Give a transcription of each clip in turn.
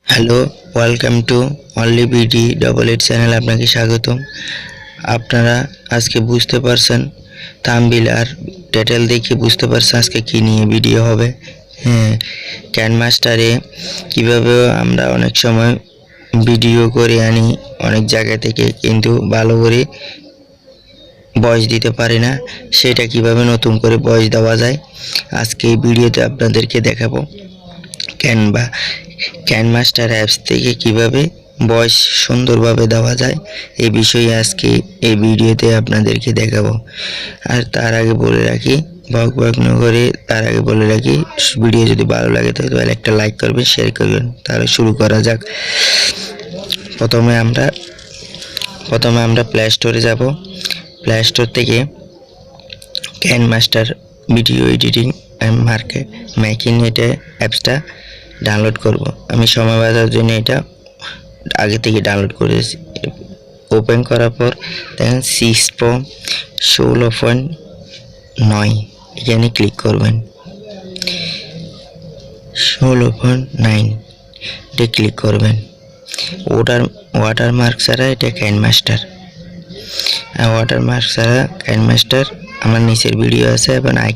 Hello, welcome to OnlineBD96 channel. আপনাকে স্বাগতম। আপনারা আজকে বুঝতে পারছেন, থাম্বনেইল আর টাইটেল দেখে বুঝতে পারছেন আজকে কি নিয়ে ভিডিও হবে। কিনেমাস্টারে কিভাবে আমরা অনেক সময় ভিডিও করে আনি অনেক জায়গা থেকে, কিন্তু ভালো করে ভয়েস দিতে পারি না। সেটা কিভাবে নতুন করে ভয়েস দেওয়া যায় আজকে এই ভিডিওতে আপনাদেরকে দেখাবো। কিনেমাস্টার অ্যাপস থেকে কিভাবে ভয়েস সুন্দরভাবে দেওয়া যায় এই বিষয়ে আজকে এই ভিডিওতে আপনাদেরকে দেখাবো। আর তার আগে বলে রাখি, ভিডিও যদি ভালো লাগে তাহলে একটা লাইক করবেন, শেয়ার করবেন। তাহলে শুরু করা যাক। প্রথমে আমরা প্লে স্টোরে যাব। প্লে স্টোর থেকে কিনেমাস্টার ভিডিও এডিটিং অ্যান্ড মেকিং এটা অ্যাপসটা ডাউনলোড করব। আমি সময় বাঁচার জন্য এটা আগে থেকে ডাউনলোড করেছি। ওপেন করার পর দেখেন 16.9 এখানে ক্লিক করবেন। 16.9 এটা ক্লিক করবেন। ওয়াটারমার্ক ছাড়া এটা কিনেমাস্টার। ওয়াটারমার্ক ছাড়া কিনেমাস্টার আমার নিচের ভিডিও আছে এবং আই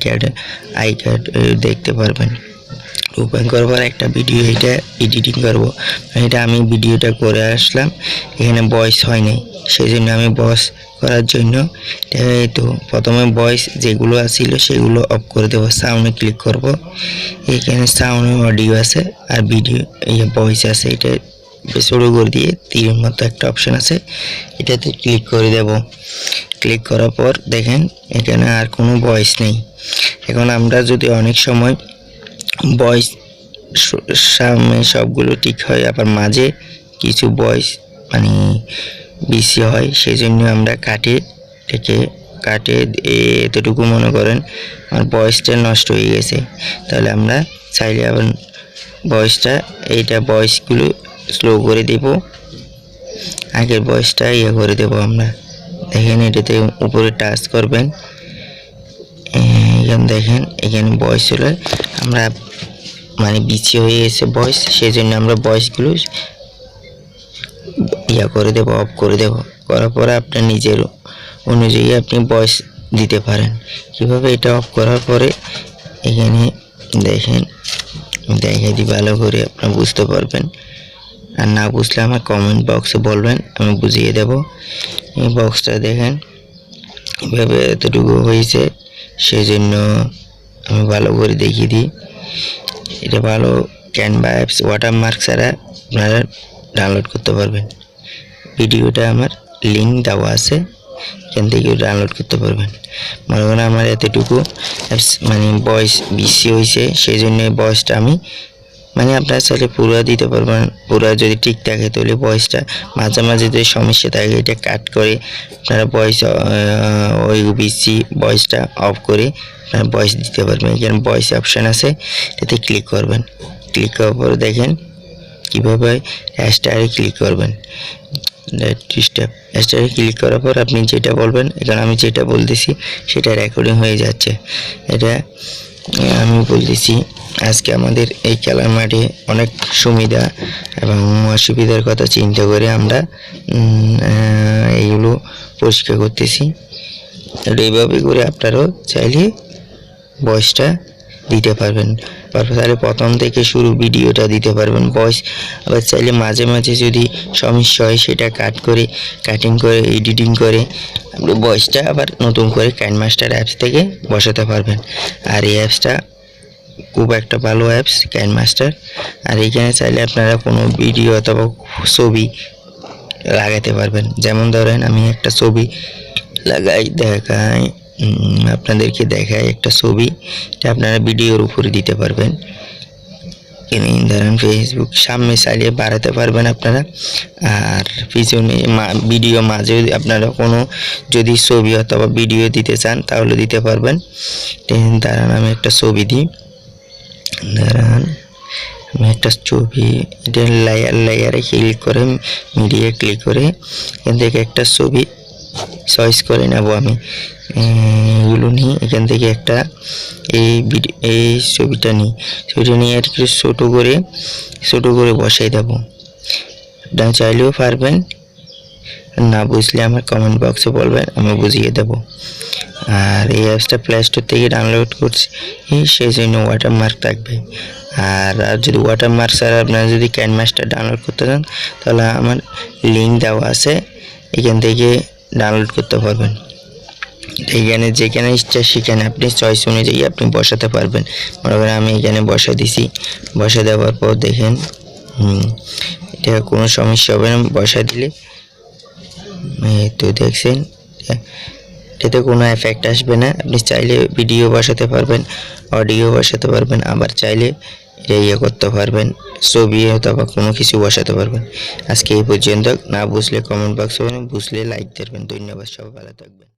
কার্ড দেখতে পারবেন। ওপেন করবার একটা ভিডিও এটা এডিটিং করব। এটা আমি ভিডিওটা করে আসলাম, এখানে ভয়েস হয় নাই, সেই জন্য আমি ভয়েস করার জন্য তো প্রথমে ভয়েস যেগুলো ছিল সেগুলো অফ করে দেবো। সাউন্ডে ক্লিক করব। এখানে সাউন্ড অডিও আছে আর ভিডিও ভয়েস আছে। এটা শুরু করে দিয়ে তীরের মতো একটা অপশন আছে, এটাতে ক্লিক করে দেব। ক্লিক করার পর দেখেন এখানে আর কোনো ভয়েস নেই। এখন আমরা যদি অনেক সময় ভয়েস সামনে সবগুলো ঠিক হয়, আবার মাঝে কিছু ভয়েস বেশি হয়, সেই জন্য আমরা কাটে এতটুকু মনে করেন আমার ভয়েসটা নষ্ট হয়ে গেছে, তাহলে আমরা চাইলে আবার ভয়েসগুলো স্লো করে দেব। আগের ভয়েসটা করে দেব আমরা। দেখেন এটাতে উপরে টাচ করবেন, এখানে দেখেন এখানে ভয়েস হলে আমরা বিচি হয়ে গেছে ভয়েস, সেই জন্য আমরা ভয়েসগুলো করে দেব, অফ করে দেব। করার পরে আপনার নিজের অনুযায়ী আপনি ভয়েস দিতে পারেন। কিভাবে এটা অফ করার পরে এখানে দেখেন দেখাই দিই, ভালো করে আপনারা বুঝতে পারবেন। আর না বুঝলে আমার কমেন্ট বক্সে বলবেন, আমি বুঝিয়ে দেব। এই বক্সটা দেখেন এভাবে এতটুকু হয়েছে, সেই জন্য আমি ভালো করে দেখিয়ে দিই। এটা ভালো ক্যানভা অ্যাপস ওয়াটারমার্ক ছাড়া আপনারা ডাউনলোড করতে পারবেন। ভিডিওটা আমার লিঙ্ক দেওয়া আছে, এখান থেকে ডাউনলোড করতে পারবেন। মনে করেন আমার এতটুকু অ্যাপস ভয়েস বেশি হয়েছে, সেই জন্য ভয়েসটা আমি আপনারা চাইলে পুরো দিতে পারবেন। পুরো যদি ঠিক থাকে তাহলে ভয়েসটা মাঝে মাঝে যদি সমস্যা থাকে এটা কাট করে আপনারা ভয়েস ওই বেশি ভয়েসটা অফ করে আপনারা ভয়েস দিতে পারবেন। এখানে ভয়েস অপশান আছে, এতে ক্লিক করবেন। ক্লিক করার পর দেখেন কীভাবে হ্যাশট্যাগে ক্লিক করবেন। হ্যাশট্যাগে ক্লিক করার পর আপনি যেটা বলবেন, এখানে আমি যেটা বলতেছি সেটা রেকর্ডিং হয়ে যাচ্ছে। এটা আমি বলতেছি আজকে আমাদের এই খেলার মাঠে অনেক সুবিধা এবং অসুবিধার কথা চিন্তা করে আমরা এইগুলো পরিষ্কার করতেছি। এইভাবে করে আপনারাও চাইলে ভয়েসটা দিতে পারবেন। তাহলে প্রথম থেকে শুরু ভিডিওটা দিতে পারবেন ভয়েস। আবার চাইলে মাঝে মাঝে যদি সমস্যা হয় সেটা কাটিং করে এডিটিং করে আপনি ভয়েসটা আবার নতুন করে কিনেমাস্টার অ্যাপস থেকে বসাতে পারবেন। আর এই অ্যাপসটা খুব একটা ভালো অ্যাপস কিনেমাস্টার। আর এখানে চাইলে আপনারা কোনো ভিডিও অথবা ছবি লাগাতে পারবেন। যেমন ধরেন আমি একটা ছবি আপনাদেরকে দেখাই একটা ছবি, এটা আপনারা ভিডিওর উপরে দিতে পারবেন। ধরেন ফেসবুক সামনে চাইলে বাড়াতে পারবেন আপনারা, আর পিছনে ভিডিও মাঝে আপনারা কোনো যদি ছবি অথবা ভিডিও দিতে চান তাহলে দিতে পারবেন। দাঁড়ান আমি একটা ছবি দিই। এটা লেয়ারে ক্লিক করে মিডিয়া ক্লিক করে এখান থেকে একটা ছবি চয়েস করে নেব আমি। এগুলো নিয়ে এখান থেকে একটা এই ছবিটা নিয়ে আর একটু ছোট করে বসাই দেব। আপনারা চাইলেও পারবেন, না বুঝলে আমার কমেন্ট বক্সে বলবেন, আমি বুঝিয়ে দেব। আর এই অ্যাপসটা প্লে স্টোর থেকে ডাউনলোড করছি, সেই জন্য ওয়াটারমার্ক থাকবে। আর যদি ওয়াটারমার্ক ছাড়া আপনারা যদি কাইনমাস্টার ডাউনলোড করতে চান, তাহলে আমার লিঙ্ক দেওয়া আছে, এখান থেকে ডাউনলোড করতে পারবেন। এইখানে যেখানে ইচ্ছা সেখানে আপনি চয়েস অনুযায়ী আপনি বসাতে পারবেন। মনে করেন আমি এখানে বসা দিছি, বসা দেওয়ার পর দেখেন এটা কোনো সমস্যা হবে না বসা দিলে। তো দেখছেন এটাতে কোনো এফেক্ট আসবে না। আপনি চাইলে ভিডিও বসাতে পারবেন, অডিও বসাতে পারবেন, আবার চাইলে ইয়ে করতে পারবেন, ছবি অথবা কোনো কিছু বসাতে পারবেন। আজকে এই পর্যন্ত। না বুঝলে কমেন্ট বক্সে বলেন, বুঝলে লাইক দেবেন। ধন্যবাদ, সবাই ভালো থাকবেন।